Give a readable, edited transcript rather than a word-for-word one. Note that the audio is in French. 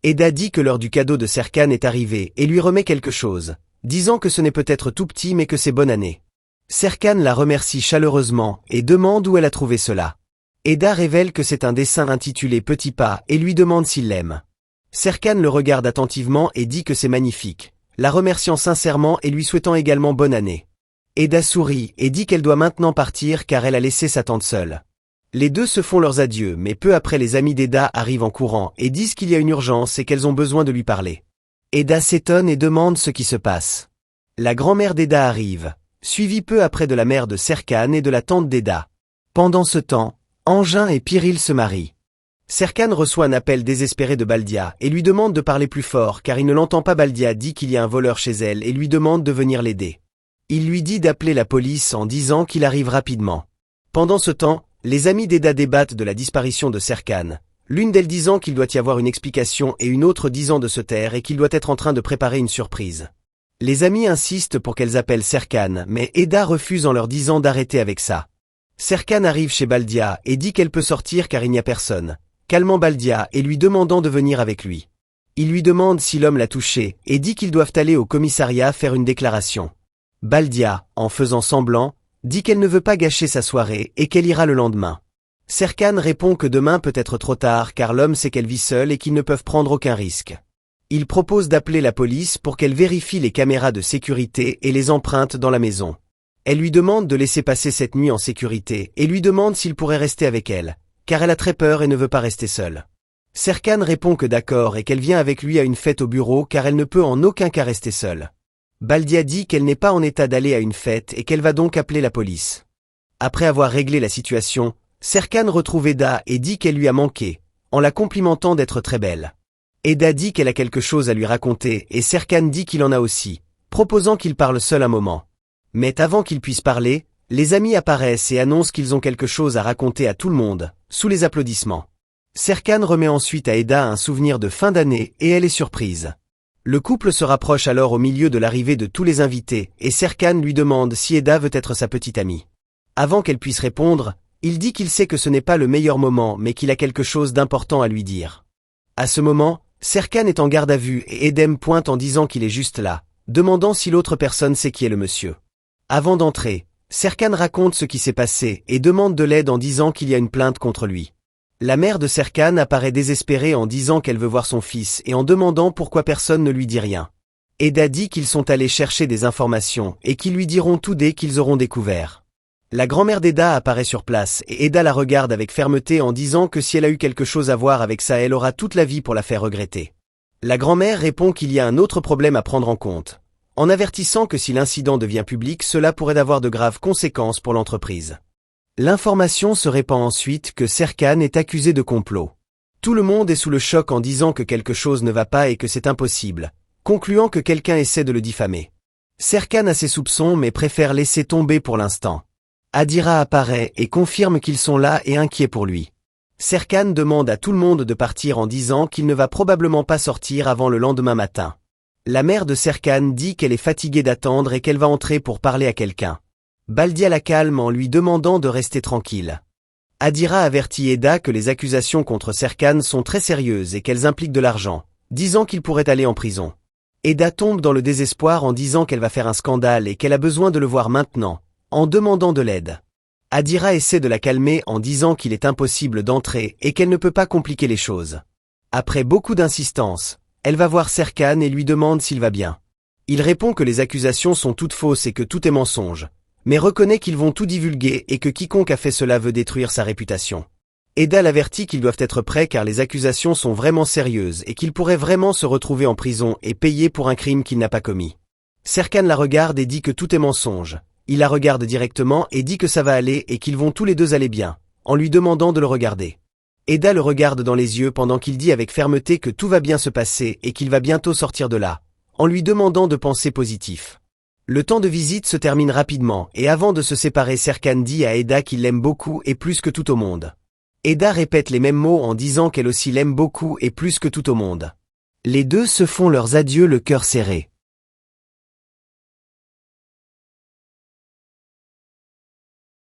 Eda dit que l'heure du cadeau de Serkan est arrivée et lui remet quelque chose, disant que ce n'est peut-être tout petit mais que c'est bonne année. Serkan la remercie chaleureusement et demande où elle a trouvé cela. Eda révèle que c'est un dessin intitulé Petit Pas et lui demande s'il l'aime. Serkan le regarde attentivement et dit que c'est magnifique, la remerciant sincèrement et lui souhaitant également bonne année. Eda sourit et dit qu'elle doit maintenant partir car elle a laissé sa tante seule. Les deux se font leurs adieux mais peu après les amis d'Eda arrivent en courant et disent qu'il y a une urgence et qu'elles ont besoin de lui parler. Eda s'étonne et demande ce qui se passe. La grand-mère d'Eda arrive, suivie peu après de la mère de Serkan et de la tante d'Eda. Pendant ce temps, Engin et Piril se marient. Serkan reçoit un appel désespéré de Baldia et lui demande de parler plus fort car il ne l'entend pas. Baldia dit qu'il y a un voleur chez elle et lui demande de venir l'aider. Il lui dit d'appeler la police en disant qu'il arrive rapidement. Pendant ce temps, les amis d'Eda débattent de la disparition de Serkan, l'une d'elles disant qu'il doit y avoir une explication et une autre disant de se taire et qu'il doit être en train de préparer une surprise. Les amis insistent pour qu'elles appellent Serkan mais Eda refuse en leur disant d'arrêter avec ça. Serkan arrive chez Baldia et dit qu'elle peut sortir car il n'y a personne, calmant Baldia et lui demandant de venir avec lui. Il lui demande si l'homme l'a touché et dit qu'ils doivent aller au commissariat faire une déclaration. Baldia, en faisant semblant, dit qu'elle ne veut pas gâcher sa soirée et qu'elle ira le lendemain. Serkan répond que demain peut être trop tard car l'homme sait qu'elle vit seule et qu'ils ne peuvent prendre aucun risque. Il propose d'appeler la police pour qu'elle vérifie les caméras de sécurité et les empreintes dans la maison. Elle lui demande de laisser passer cette nuit en sécurité et lui demande s'il pourrait rester avec elle, car elle a très peur et ne veut pas rester seule. Serkan répond que d'accord et qu'elle vient avec lui à une fête au bureau car elle ne peut en aucun cas rester seule. Baldia dit qu'elle n'est pas en état d'aller à une fête et qu'elle va donc appeler la police. Après avoir réglé la situation, Serkan retrouve Eda et dit qu'elle lui a manqué, en la complimentant d'être très belle. Eda dit qu'elle a quelque chose à lui raconter et Serkan dit qu'il en a aussi, proposant qu'il parle seul un moment. Mais avant qu'il puisse parler, les amis apparaissent et annoncent qu'ils ont quelque chose à raconter à tout le monde, sous les applaudissements. Serkan remet ensuite à Eda un souvenir de fin d'année et elle est surprise. Le couple se rapproche alors au milieu de l'arrivée de tous les invités et Serkan lui demande si Eda veut être sa petite amie. Avant qu'elle puisse répondre, il dit qu'il sait que ce n'est pas le meilleur moment mais qu'il a quelque chose d'important à lui dire. À ce moment, Serkan est en garde à vue et Edem pointe en disant qu'il est juste là, demandant si l'autre personne sait qui est le monsieur. Avant d'entrer, Serkan raconte ce qui s'est passé et demande de l'aide en disant qu'il y a une plainte contre lui. La mère de Serkan apparaît désespérée en disant qu'elle veut voir son fils et en demandant pourquoi personne ne lui dit rien. Eda dit qu'ils sont allés chercher des informations et qu'ils lui diront tout dès qu'ils auront découvert. La grand-mère d'Eda apparaît sur place et Eda la regarde avec fermeté en disant que si elle a eu quelque chose à voir avec ça elle aura toute la vie pour la faire regretter. La grand-mère répond qu'il y a un autre problème à prendre en compte, en avertissant que si l'incident devient public cela pourrait avoir de graves conséquences pour l'entreprise. L'information se répand ensuite que Serkan est accusé de complot. Tout le monde est sous le choc en disant que quelque chose ne va pas et que c'est impossible, concluant que quelqu'un essaie de le diffamer. Serkan a ses soupçons mais préfère laisser tomber pour l'instant. Adira apparaît et confirme qu'ils sont là et inquiets pour lui. Serkan demande à tout le monde de partir en disant qu'il ne va probablement pas sortir avant le lendemain matin. La mère de Serkan dit qu'elle est fatiguée d'attendre et qu'elle va entrer pour parler à quelqu'un. Baldia la calme en lui demandant de rester tranquille. Adira avertit Eda que les accusations contre Serkan sont très sérieuses et qu'elles impliquent de l'argent, disant qu'il pourrait aller en prison. Eda tombe dans le désespoir en disant qu'elle va faire un scandale et qu'elle a besoin de le voir maintenant, en demandant de l'aide. Adira essaie de la calmer en disant qu'il est impossible d'entrer et qu'elle ne peut pas compliquer les choses. Après beaucoup d'insistance, elle va voir Serkan et lui demande s'il va bien. Il répond que les accusations sont toutes fausses et que tout est mensonge, mais reconnaît qu'ils vont tout divulguer et que quiconque a fait cela veut détruire sa réputation. Eda l'avertit qu'ils doivent être prêts car les accusations sont vraiment sérieuses et qu'il pourrait vraiment se retrouver en prison et payer pour un crime qu'il n'a pas commis. Serkan la regarde et dit que tout est mensonge. Il la regarde directement et dit que ça va aller et qu'ils vont tous les deux aller bien, en lui demandant de le regarder. Eda le regarde dans les yeux pendant qu'il dit avec fermeté que tout va bien se passer et qu'il va bientôt sortir de là, en lui demandant de penser positif. Le temps de visite se termine rapidement et avant de se séparer Serkan dit à Eda qu'il l'aime beaucoup et plus que tout au monde. Eda répète les mêmes mots en disant qu'elle aussi l'aime beaucoup et plus que tout au monde. Les deux se font leurs adieux le cœur serré.